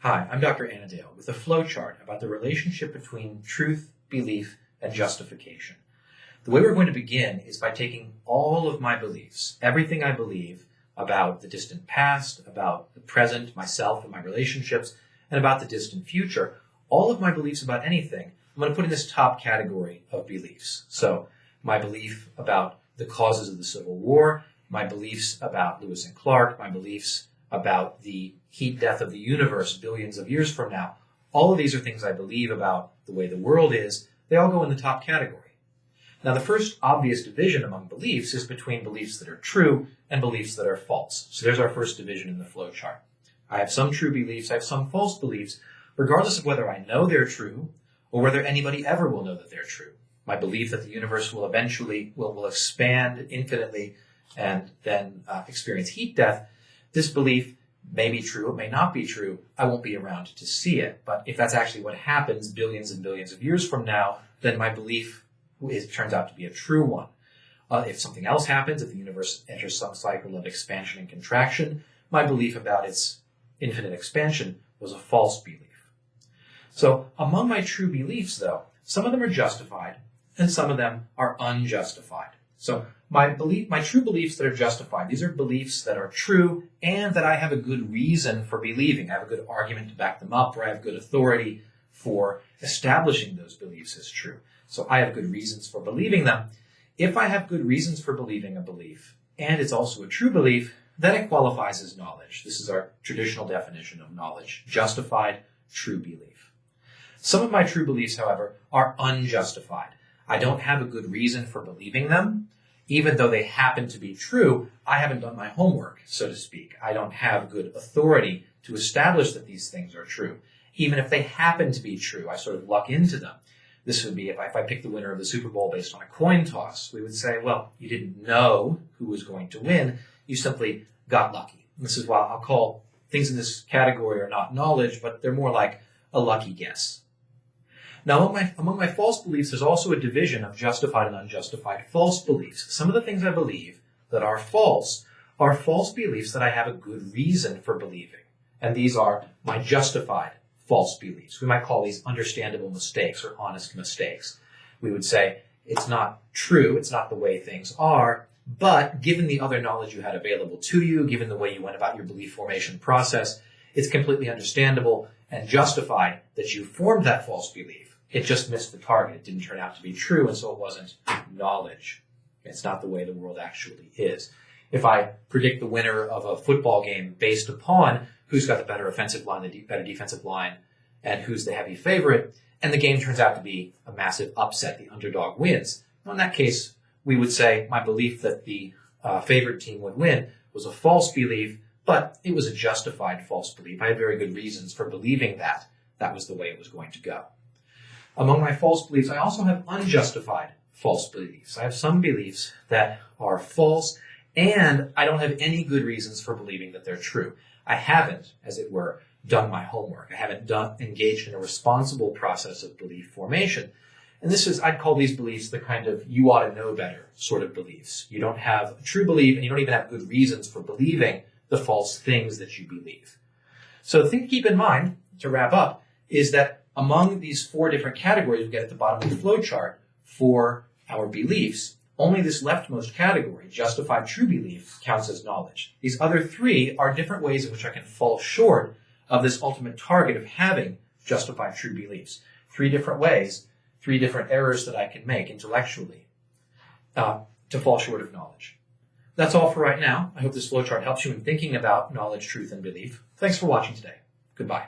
Hi, I'm Dr. Anadale with a flowchart about the relationship between truth, belief, and justification. The way we're going to begin is by taking all of my beliefs, everything I believe about the distant past, about the present, myself and my relationships, and about the distant future, all of my beliefs about anything, I'm going to put in this top category of beliefs. So my belief about the causes of the Civil War, my beliefs about Lewis and Clark, my beliefs about the heat death of the universe billions of years from now. All of these are things I believe about the way the world is. They all go in the top category. Now, the first obvious division among beliefs is between beliefs that are true and beliefs that are false. So there's our first division in the flowchart. I have some true beliefs, I have some false beliefs, regardless of whether I know they're true or whether anybody ever will know that they're true. My belief that the universe will eventually will expand infinitely and then experience heat death, this belief may be true, it may not be true. I won't be around to see it. But if that's actually what happens billions and billions of years from now, then my belief turns out to be a true one. If something else happens, if the universe enters some cycle of expansion and contraction, my belief about its infinite expansion was a false belief. So among my true beliefs, though, some of them are justified and some of them are unjustified. So my true beliefs that are justified, these are beliefs that are true and that I have a good reason for believing. I have a good argument to back them up, or I have good authority for establishing those beliefs as true. So I have good reasons for believing them. If I have good reasons for believing a belief, and it's also a true belief, then it qualifies as knowledge. This is our traditional definition of knowledge: justified, true belief. Some of my true beliefs, however, are unjustified. I don't have a good reason for believing them. Even though they happen to be true, I haven't done my homework, so to speak. I don't have good authority to establish that these things are true. Even if they happen to be true, I sort of luck into them. This would be if I picked the winner of the Super Bowl based on a coin toss. We would say, well, you didn't know who was going to win. You simply got lucky. And this is why I'll call things in this category are not knowledge, but they're more like a lucky guess. Now, among my false beliefs, there's also a division of justified and unjustified false beliefs. Some of the things I believe that are false beliefs that I have a good reason for believing. And these are my justified false beliefs. We might call these understandable mistakes or honest mistakes. We would say, it's not true, it's not the way things are, but given the other knowledge you had available to you, given the way you went about your belief formation process, it's completely understandable and justified that you formed that false belief. It just missed the target. It didn't turn out to be true, and so it wasn't knowledge. It's not the way the world actually is. If I predict the winner of a football game based upon who's got the better offensive line, the better defensive line, and who's the heavy favorite, and the game turns out to be a massive upset, the underdog wins, well, in that case, we would say my belief that the favored team would win was a false belief, but it was a justified false belief. I had very good reasons for believing that that was the way it was going to go. Among my false beliefs, I also have unjustified false beliefs. I have some beliefs that are false, and I don't have any good reasons for believing that they're true. I haven't, as it were, done my homework. I haven't engaged in a responsible process of belief formation. And I'd call these beliefs the kind of you ought to know better sort of beliefs. You don't have a true belief, and you don't even have good reasons for believing the false things that you believe. So the thing to keep in mind, to wrap up, is that among these four different categories we get at the bottom of the flowchart for our beliefs, only this leftmost category, justified true belief, counts as knowledge. These other three are different ways in which I can fall short of this ultimate target of having justified true beliefs. Three different ways, three different errors that I can make intellectually to fall short of knowledge. That's all for right now. I hope this flowchart helps you in thinking about knowledge, truth, and belief. Thanks for watching today. Goodbye.